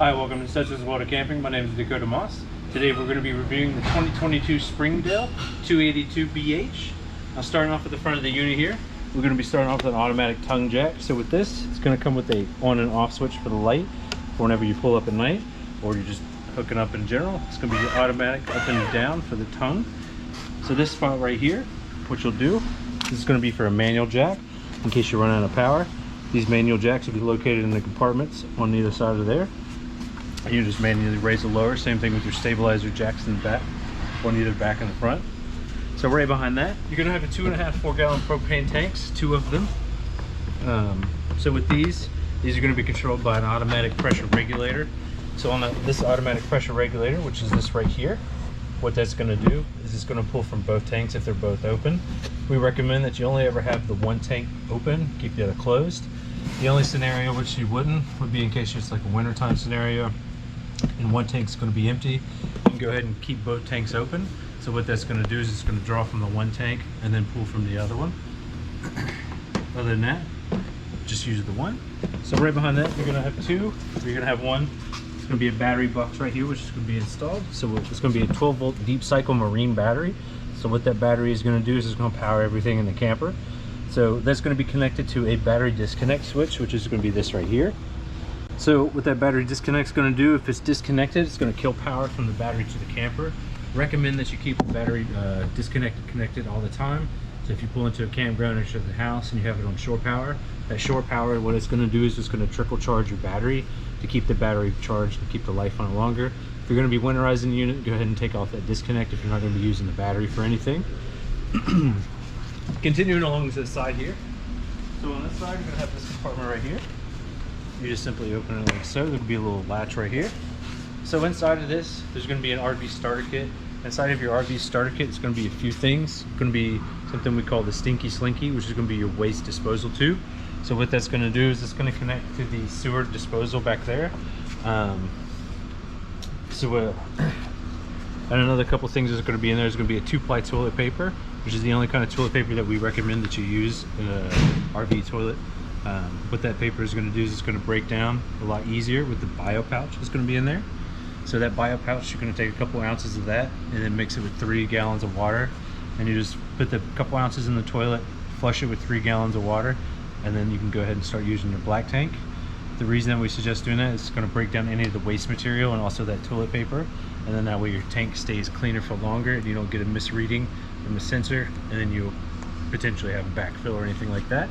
Hi, welcome to SETZER'S Water Camping. My name is Dakota Moss. Today we're going to be reviewing the 2022 Springdale 282BH. Now starting off at the front of the unit here, we're going to be starting off with an automatic tongue jack. So with this, it's going to come with a on and off switch for the light for whenever you pull up at night or you're just hooking up in general. It's going to be your automatic up and down for the tongue. So this spot right here, what you'll do, this is going to be for a manual jack in case you run out of power. These manual jacks will be located in the compartments on either side of there. You just manually raise the lower. Same thing with your stabilizer jacks in the back, on either back and the front. So right behind that, you're gonna have a 2.5-4 gallon propane tanks, 2 of them. So with these are gonna be controlled by an automatic pressure regulator. So on this automatic pressure regulator, which is this right here, what that's gonna do is it's gonna pull from both tanks if they're both open. We recommend that you only ever have the one tank open, keep the other closed. The only scenario which you wouldn't would be in case it's like a wintertime scenario and one tank's going to be empty. You can go ahead and keep both tanks open. So what that's going to do is it's going to draw from the one tank and then pull from the other one. Other than that, just use the one. So right behind that, you're going to have 2. You're going to have one. It's going to be a battery box right here, which is going to be installed. So it's going to be a 12-volt deep cycle marine battery. So what that battery is going to do is it's going to power everything in the camper. So that's going to be connected to a battery disconnect switch, which is going to be this right here. So what that battery disconnect is going to do, if it's disconnected, it's going to kill power from the battery to the camper. Recommend that you keep the battery connected all the time. So if you pull into a campground next to the house and you have it on shore power, that shore power, what it's going to do is it's going to trickle charge your battery to keep the battery charged and keep the life on it longer. If you're going to be winterizing the unit, go ahead and take off that disconnect if you're not going to be using the battery for anything. Continuing along this side here. So on this side, you're going to have this compartment right here. You just simply open it like so. There'll be a little latch right here. So inside of this, there's going to be an RV starter kit. Inside of your RV starter kit, it's going to be a few things. It's going to be something we call the Stinky Slinky, which is going to be your waste disposal tube. So what that's going to do is it's going to connect to the sewer disposal back there. And another couple things that's going to be in there is going to be a 2-ply toilet paper, which is the only kind of toilet paper that we recommend that you use in an RV toilet. What that paper is going to do is it's going to break down a lot easier with the bio pouch that's going to be in there. So that bio pouch, you're going to take a couple ounces of that and then mix it with 3 gallons of water, and you just put the couple ounces in the toilet, flush it with 3 gallons of water, and then you can go ahead and start using your black tank. The reason that we suggest doing that is it's going to break down any of the waste material and also that toilet paper, and then that way your tank stays cleaner for longer and you don't get a misreading from the sensor, and then you'll potentially have a backfill or anything like that.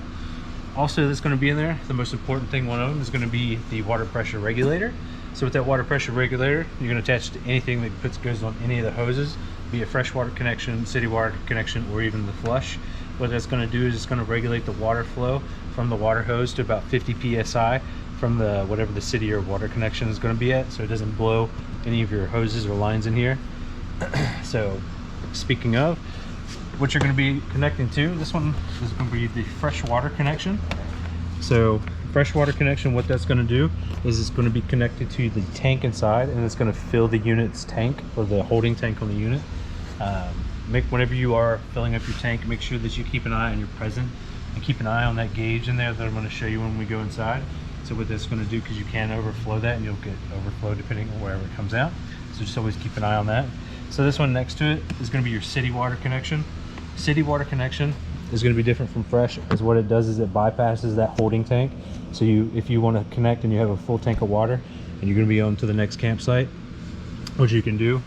Also, that's going to be in there, the most important thing, one of them, is going to be the water pressure regulator. So with that water pressure regulator, you're going to attach to anything that goes on any of the hoses, be it freshwater connection, city water connection, or even the flush. What that's going to do is it's going to regulate the water flow from the water hose to about 50 psi from the whatever the city or water connection is going to be at, so it doesn't blow any of your hoses or lines in here. So speaking of, what you're going to be connecting to, this one is going to be the freshwater connection. So freshwater connection, what that's going to do is it's going to be connected to the tank inside, and it's going to fill the unit's tank, or the holding tank on the unit. Whenever you are filling up your tank, make sure that you keep an eye on your present and keep an eye on that gauge in there that I'm going to show you when we go inside. So what that's going to do, because you can overflow that and you'll get overflow depending on wherever it comes out, so just always keep an eye on that. So this one next to it is going to be your city water connection. City water connection is going to be different from fresh, as what it does is it bypasses that holding tank. So if you want to connect and you have a full tank of water and you're going to be on to the next campsite, what you can do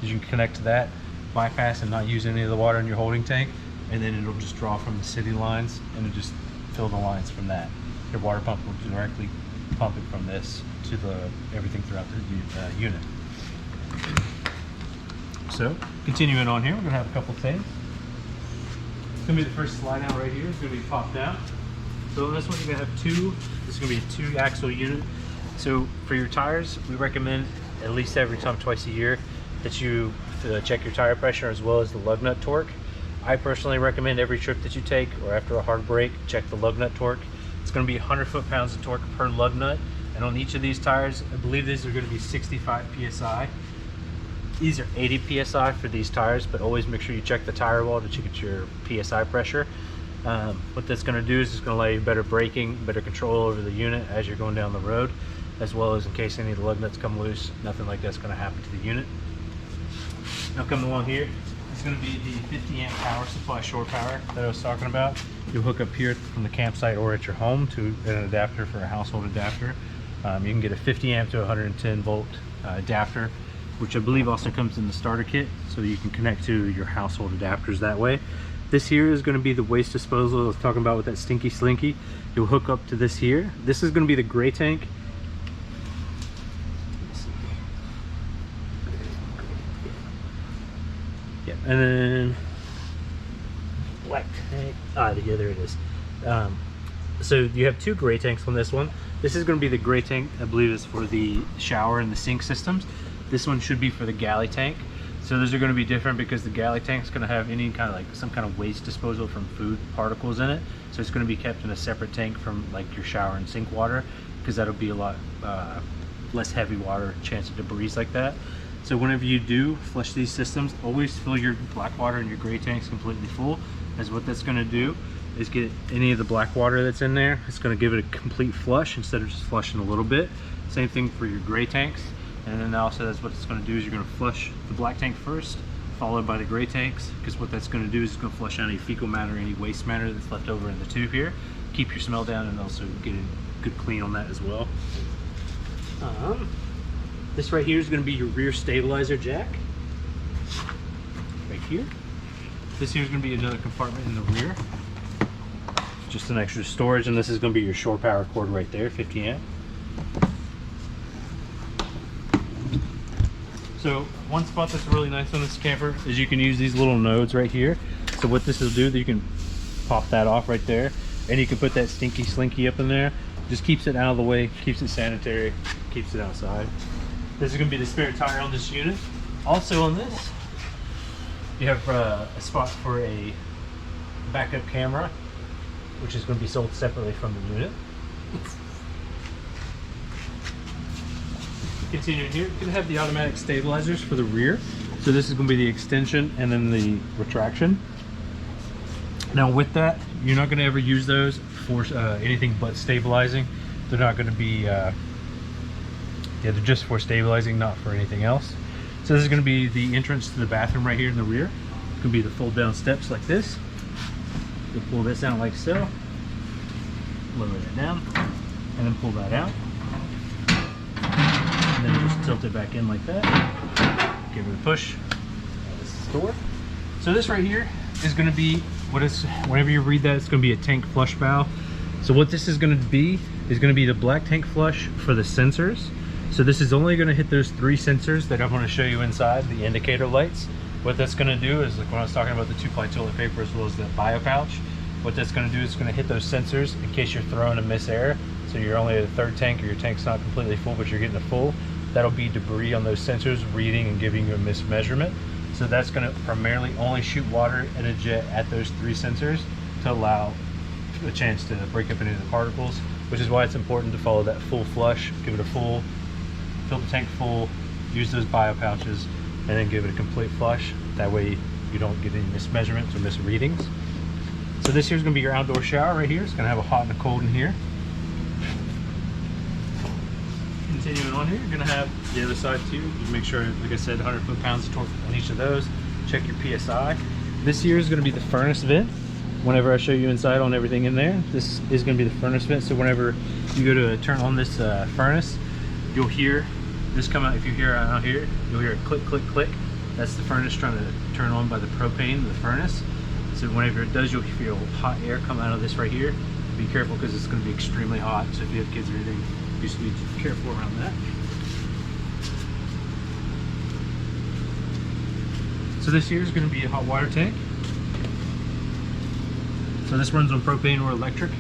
is you can connect to that, bypass and not use any of the water in your holding tank, and then it'll just draw from the city lines and it'll just fill the lines from that. Your water pump will directly pump it from this to everything throughout the unit. So continuing on here, we're going to have a couple things. It's going to be the first slide out right here. It's going to be popped down. So on this one, you're going to have 2. This is going to be a 2-axle unit. So for your tires, we recommend at least every time, twice a year, that you check your tire pressure as well as the lug nut torque. I personally recommend every trip that you take or after a hard break, check the lug nut torque. It's going to be 100 foot-pounds of torque per lug nut. And on each of these tires, I believe these are going to be 65 psi. These are 80 psi for these tires, but always make sure you check the tire wall to check your psi pressure. What that's going to do is it's going to allow you better braking, better control over the unit as you're going down the road. as well as in case any of the lug nuts come loose. Nothing like that's going to happen to the unit. Now coming along here is going to be the 50 amp power supply, shore power that I was talking about. You'll hook up here from the campsite or at your home to an adapter for a household adapter. You can get a 50 amp to 110 volt adapter, which I believe also comes in the starter kit, so you can connect to your household adapters that way. This here is going to be the waste disposal I was talking about with that Stinky Slinky. You'll hook up to this here. This is going to be the gray tank. Yeah, and then black tank. Yeah, there it is. So you have two gray tanks on this one. This is going to be the gray tank, I believe is for the shower and the sink systems. This one should be for the galley tank. So those are going to be different because the galley tank is going to have any kind of like some kind of waste disposal from food particles in it. So it's going to be kept in a separate tank from like your shower and sink water, because that'll be a lot less heavy water, chance of debris like that. So whenever you do flush these systems, always fill your black water in your gray tanks completely full, as what that's going to do is get any of the black water that's in there. It's going to give it a complete flush instead of just flushing a little bit. Same thing for your gray tanks. And then also that's what it's going to do is you're going to flush the black tank first, followed by the gray tanks, because what that's going to do is it's going to flush out any fecal matter, any waste matter that's left over in the tube here, keep your smell down, and also get a good clean on that as well. This right here is going to be your rear stabilizer jack, right here. This here is going to be another compartment in the rear, just an extra storage, and this is going to be your shore power cord right there, 50 amp. So one spot that's really nice on this camper is you can use these little nodes right here. So what this will do, that you can pop that off right there, and you can put that Stinky Slinky up in there. Just keeps it out of the way, keeps it sanitary, keeps it outside. This is going to be the spare tire on this unit. Also on this, you have a spot for a backup camera, which is going to be sold separately from the unit. Continuing here, you can have the automatic stabilizers for the rear. So this is going to be the extension and then the retraction. Now with that, you're not going to ever use those for anything but stabilizing. They're not going to be, yeah, they're just for stabilizing, not for anything else. So this is going to be the entrance to the bathroom right here in the rear. It's going to be the fold down steps like this. You'll pull this out like so, lower that down, and then pull that out. And then just tilt it back in like that. Give it a push. This is the door. So this right here is going to be what is, whenever you read that, it's going to be a tank flush valve. So what this is going to be the black tank flush for the sensors. So this is only going to hit those 3 sensors that I'm going to show you inside, the indicator lights. What that's going to do is, like when I was talking about the 2-ply toilet paper as well as that bio pouch, what that's going to do is it's going to hit those sensors in case you're throwing a miss air. So you're only at a third tank, or your tank's not completely full, but you're getting a full. That'll be debris on those sensors reading and giving you a mismeasurement. So that's going to primarily only shoot water and a jet at those 3 sensors to allow a chance to break up any of the particles, which is why it's important to follow that full flush, give it a full, fill the tank full, use those bio pouches, and then give it a complete flush. That way you don't get any mismeasurements or misreadings. So this here is going to be your outdoor shower right here. It's going to have a hot and a cold in here. Continuing on here, you're going to have the other side too. You make sure, like I said, 100 foot-pounds of torque on each of those. Check your PSI. This here is going to be the furnace vent. Whenever I show you inside on everything in there, this is going to be the furnace vent. So whenever you go to turn on this furnace, you'll hear this come out. If you hear it out here, you'll hear it click, click, click. That's the furnace trying to turn on by the propane of the furnace. So whenever it does, you'll feel hot air come out of this right here. Be careful because it's going to be extremely hot. So if you have kids or anything, you just need to be careful around that. So this here is going to be a hot water tank. So this runs on propane or electric.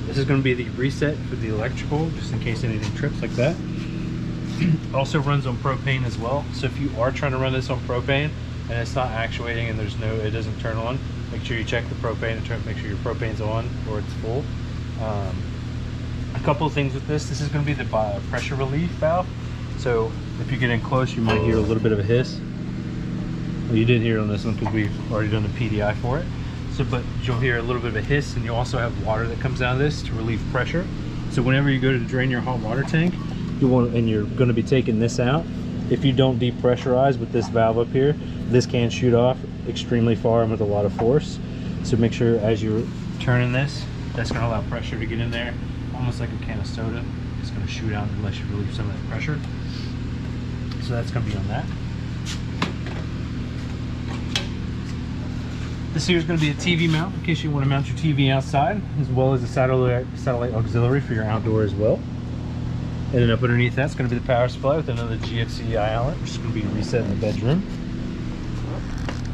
This is going to be the reset for the electrical, just in case anything trips like that. Also runs on propane as well. So if you are trying to run this on propane and it's not actuating and it doesn't turn on, make sure you check the propane and make sure your propane's on or it's full. A couple of things with this. This is going to be the pressure relief valve. So if you get in close, you might hear a little bit of a hiss. Well, you did hear it on this one because we've already done the PDI for it. So, but you'll hear a little bit of a hiss, and you also have water that comes out of this to relieve pressure. So whenever you go to drain your hot water tank, and you're going to be taking this out, if you don't depressurize with this valve up here, this can shoot off extremely far and with a lot of force. So make sure as you're turning this, that's going to allow pressure to get in there, almost like a can of soda. It's going to shoot out unless you relieve some of that pressure. So that's going to be on that. This here is going to be a TV mount in case you want to mount your TV outside, as well as a satellite auxiliary for your outdoor as well. And then up underneath that's going to be the power supply with another GFCI outlet, which is going to be reset in the bedroom.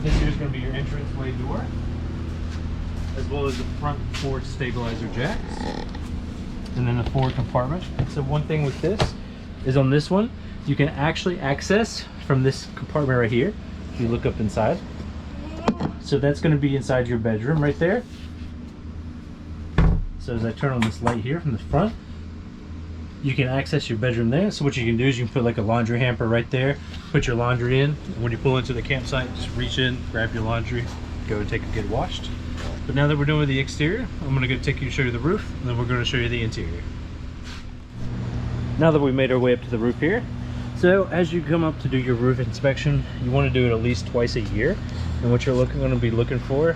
This here is going to be your entranceway door, as well as the front forward stabilizer jacks, and then the forward compartment. So one thing with this is on this one, you can actually access from this compartment right here. If you look up inside, so that's going to be inside your bedroom right there. So as I turn on this light here from the front, you can access your bedroom there. So what you can do is you can put like a laundry hamper right there, put your laundry in, and when you pull into the campsite, just reach in, grab your laundry, go and get washed. But now that we're done with the exterior, I'm going to go take you to show you the roof, and then we're going to show you the interior. Now that we've made our way up to the roof here, so as you come up to do your roof inspection, you want to do it at least twice a year. And what you're going to be looking for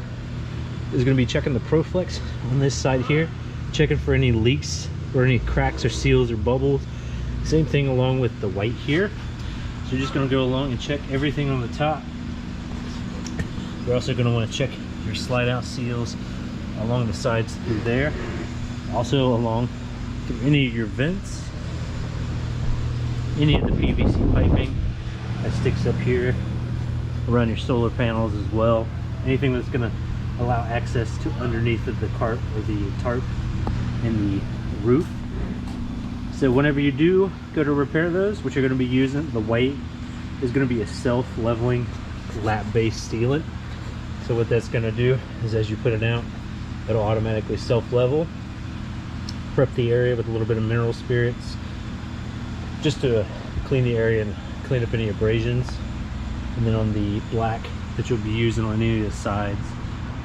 is going to be checking the ProFlex on this side here, checking for any leaks or any cracks or seals or bubbles. Same thing along with the white here. So you're just going to go along and check everything on the top. You're also going to want to check your slide out seals along the sides through there, also along through any of your vents, any of the PVC piping that sticks up here around your solar panels as well, anything that's going to allow access to underneath of the carp or the tarp in the roof. So whenever you do go to repair those, what you're going to be using, the white is going to be a self-leveling lap-based sealant. So what that's going to do is as you put it out, it'll automatically self-level, prep the area with a little bit of mineral spirits just to clean the area and clean up any abrasions. And then on the black that you'll be using on any of the sides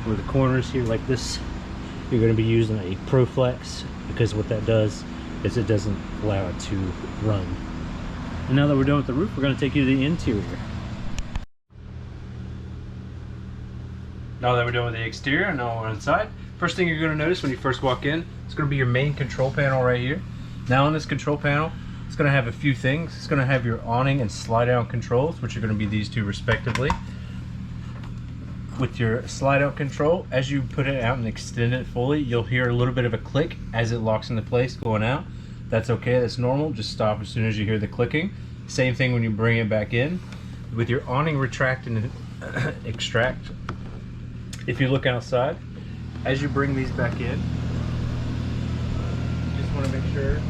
or the corners here like this, you're going to be using a ProFlex, because what that does is it doesn't allow it to run. And now that we're done with the roof, we're going to take you to the interior. Now that we're done with the exterior and now we're inside, first thing you're going to notice when you first walk in, it's going to be your main control panel right here. Now on this control panel, it's going to have a few things. It's going to have your awning and slide out controls, which are going to be these two respectively. With your slide out control, as you put it out and extend it fully, you'll hear a little bit of a click as it locks into place going out. That's okay, that's normal. Just stop as soon as you hear the clicking. Same thing when you bring it back in. With your awning retract and extract, if you look outside, as you bring these back in, you just want to make sure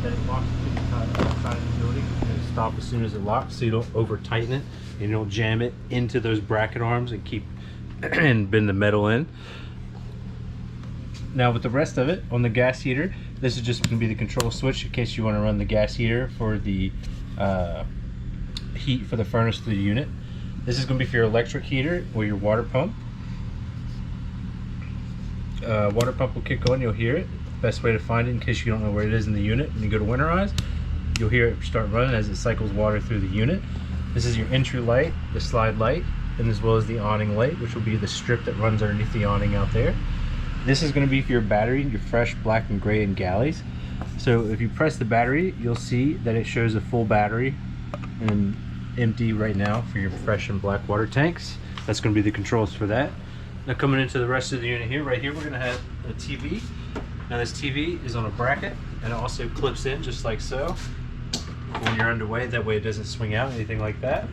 that it locks to the outside of the building and stop as soon as it locks, so you don't over tighten it and you don't jam it into those bracket arms and keep and bend the metal in. Now with the rest of it, on the gas heater, this is just going to be the control switch in case you want to run the gas heater for the heat for the furnace to the unit. This is going to be for your electric heater or your water pump. Water pump will kick on, you'll hear it. Best way to find it in case you don't know where it is in the unit, when you go to winterize, you'll hear it start running as it cycles water through the unit. This is your entry light, the slide light, and as well as the awning light, which will be the strip that runs underneath the awning out there. This is going to be for your battery, your fresh black and gray and galleys. So if you press the battery, you'll see that it shows a full battery and empty right now for your fresh and black water tanks. That's going to be the controls for that. Now coming into the rest of the unit here, right here we're going to have a TV. Now this TV is on a bracket and it also clips in just like so when you're underway. That way it doesn't swing out, anything like that.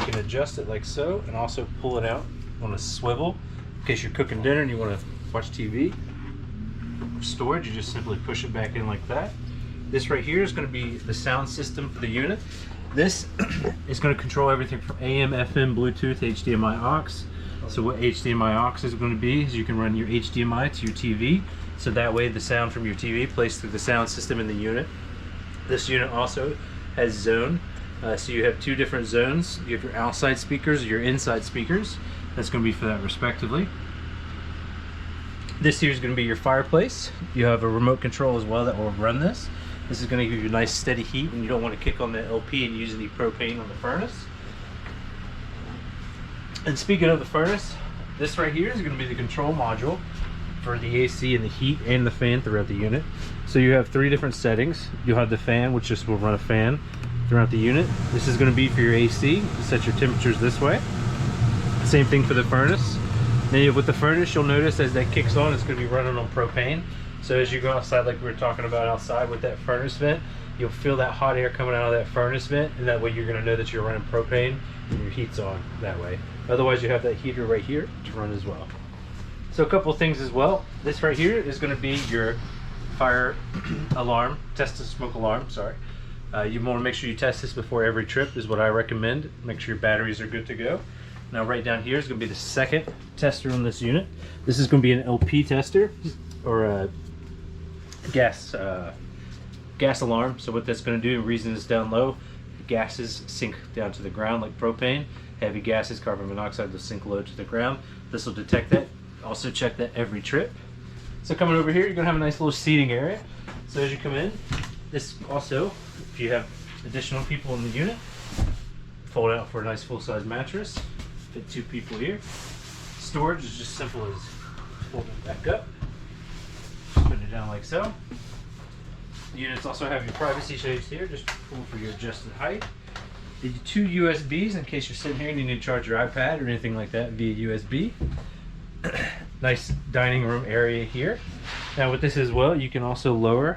You can adjust it like so and also pull it out on a swivel in case you're cooking dinner and you want to watch TV. For storage, you just simply push it back in like that. This right here is going to be the sound system for the unit. This is going to control everything from AM, FM, Bluetooth, HDMI aux. So what HDMI aux is going to be is you can run your HDMI to your TV, so that way the sound from your TV plays through the sound system in the unit. This unit also has zone, so you have two different zones. You have your outside speakers, your inside speakers. That's going to be for that respectively. This here is going to be your fireplace. You have a remote control as well that will run this. This is going to give you a nice steady heat when you don't want to kick on the LP and use any propane on the furnace. And speaking of the furnace, this right here is going to be the control module for the AC and the heat and the fan throughout the unit. So you have 3 different settings. You'll have the fan, which just will run a fan throughout the unit. This is going to be for your AC. You set your temperatures this way. Same thing for the furnace. Then with the furnace, you'll notice as that kicks on, it's going to be running on propane. So as you go outside, like we were talking about outside with that furnace vent, you'll feel that hot air coming out of that furnace vent, and that way you're going to know that you're running propane and your heat's on that way. Otherwise, you have that heater right here to run as well. So a couple of things as well. This right here is going to be your fire alarm, test the smoke alarm, sorry. You want to make sure you test this before every trip is what I recommend. Make sure your batteries are good to go. Now right down here is going to be the second tester on this unit. This is going to be an LP tester, or a gas alarm. So what that's going to do, the reason it's down low, gases sink down to the ground like propane. Heavy gases, carbon monoxide, will sink low to the ground. This will detect that. Also check that every trip. So coming over here, you're going to have a nice little seating area. So as you come in, this also, if you have additional people in the unit, fold out for a nice full-size mattress. Fit 2 people here. Storage is just simple as folding it back up, putting it down like so. The units also have your privacy shades here, just pull for your adjusted height. The 2 USBs in case you're sitting here and you need to charge your iPad or anything like that via USB. Nice dining room area here. Now with this as well, you can also lower,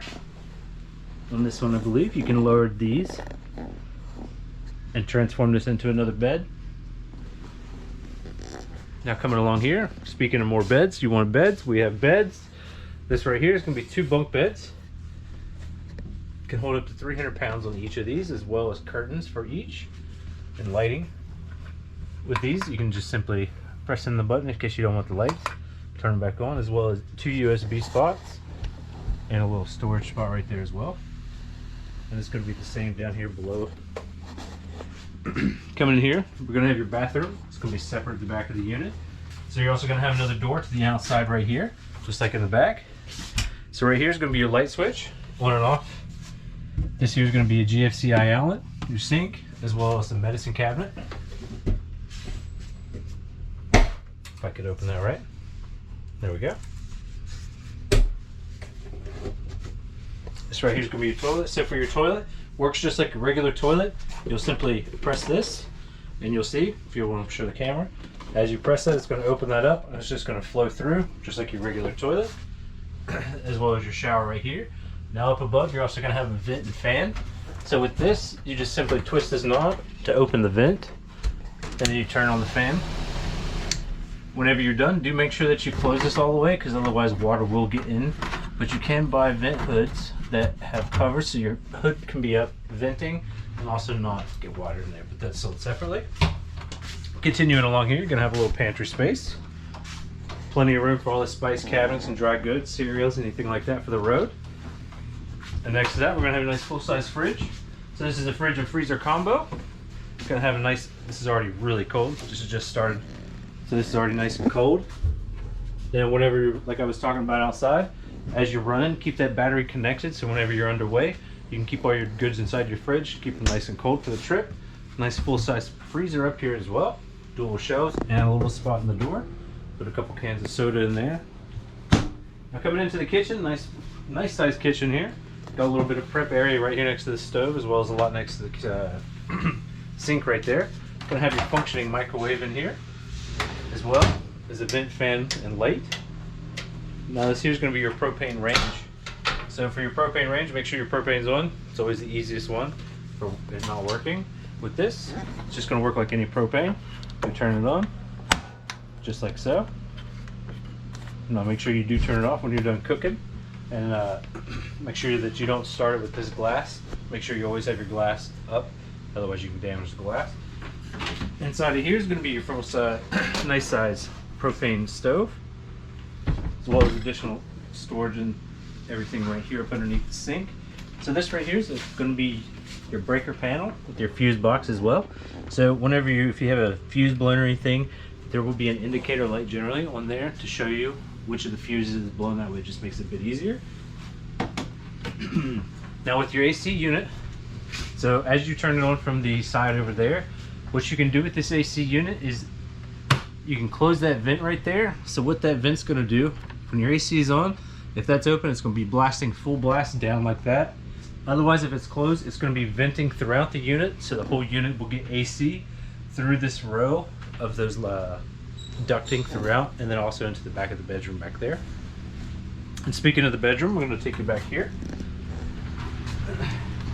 on this one I believe, you can lower these and transform this into another bed. Now coming along here, speaking of more beds, you want beds, we have beds. This right here is going to be 2 bunk beds. Can hold up to 300 pounds on each of these, as well as curtains for each and lighting. With these, you can just simply press in the button in case you don't want the lights, turn them back on, as well as 2 USB spots and a little storage spot right there as well. And it's going to be the same down here below. Coming in here, we're going to have your bathroom. It's going to be separate at the back of the unit. So you're also going to have another door to the outside right here, just like in the back. So right here is going to be your light switch, on and off. This here is going to be a GFCI outlet, your sink, as well as the medicine cabinet. If I could open that right. There we go. This right here is going to be your toilet. So for your toilet, works just like a regular toilet. You'll simply press this, and you'll see, if you want to show the camera, as you press that, it's going to open that up, and it's just going to flow through, just like your regular toilet, as well as your shower right here. Now up above, you're also going to have a vent and fan. So with this, you just simply twist this knob to open the vent, and then you turn on the fan. Whenever you're done, do make sure that you close this all the way, because otherwise water will get in. But you can buy vent hoods that have covers, so your hood can be up venting and also not get water in there, but that's sold separately. Continuing along here, you're going to have a little pantry space. Plenty of room for all the spice cabinets and dry goods, cereals, anything like that for the road. And next to that, we're going to have a nice full-size fridge. So this is a fridge and freezer combo. It's going to have a nice, this is already really cold. This has just started. So this is already nice and cold. Then whenever, like I was talking about outside, as you're running, keep that battery connected so whenever you're underway, you can keep all your goods inside your fridge, keep them nice and cold for the trip. Nice full-size freezer up here as well. Dual shelves and a little spot in the door. Put a couple cans of soda in there. Now coming into the kitchen, nice sized kitchen here. Got a little bit of prep area right here next to the stove, as well as a lot next to the sink right there. Gonna have your functioning microwave in here, as well as a vent, fan, and light. Now this here is going to be your propane range. So for your propane range, make sure your propane's on. It's always the easiest one for it not working. With this, it's just going to work like any propane. You turn it on, just like so. Now make sure you do turn it off when you're done cooking. And make sure that you don't start it with this glass. Make sure you always have your glass up, otherwise you can damage the glass. Inside of here is going to be your full nice size propane stove, as well as additional storage and everything right here up underneath the sink. So this right here is going to be your breaker panel with your fuse box as well. So whenever if you have a fuse blown or anything, there will be an indicator light generally on there to show you which of the fuses is blown. That way it just makes it a bit easier. Now with your AC unit, so as you turn it on from the side over there, what you can do with this AC unit is you can close that vent right there. So what that vent's going to do, when your AC is on, if that's open, it's going to be blasting full blast down like that. Otherwise, if it's closed, it's going to be venting throughout the unit, so the whole unit will get AC through this row of those ducting throughout, and then also into the back of the bedroom back there. And speaking of the bedroom, we're going to take you back here.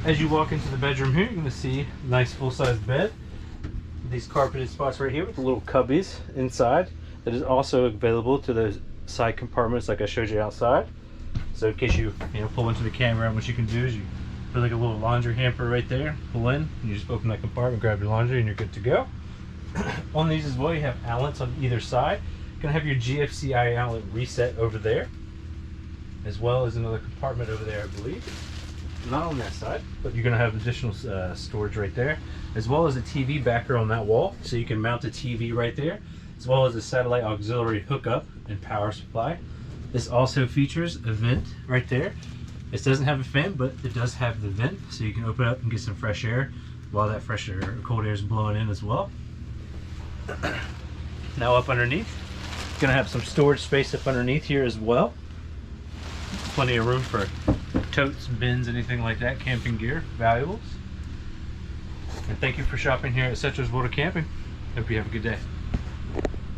As you walk into the bedroom here, you're going to see a nice full-size bed. These carpeted spots right here with the little cubbies inside that is also available to those side compartments like I showed you outside. So in case you pull into the camera, what you can do is you put like a little laundry hamper right there, pull in, you just open that compartment, grab your laundry, and you're good to go. On these as well, you have outlets on either side. You're going to have your GFCI outlet reset over there, as well as another compartment over there, I believe. Not on that side, but you're going to have additional storage right there, as well as a TV backer on that wall, so you can mount a TV right there, as well as a satellite auxiliary hookup and power supply. This also features a vent right there. This doesn't have a fan, but it does have the vent, so you can open it up and get some fresh air while that fresh air or cold air is blowing in as well. Now up underneath, gonna have some storage space up underneath here as well. Plenty of room for totes, bins, anything like that, camping gear, valuables. And thank you for shopping here at SETZER'S Camping. Hope you have a good day.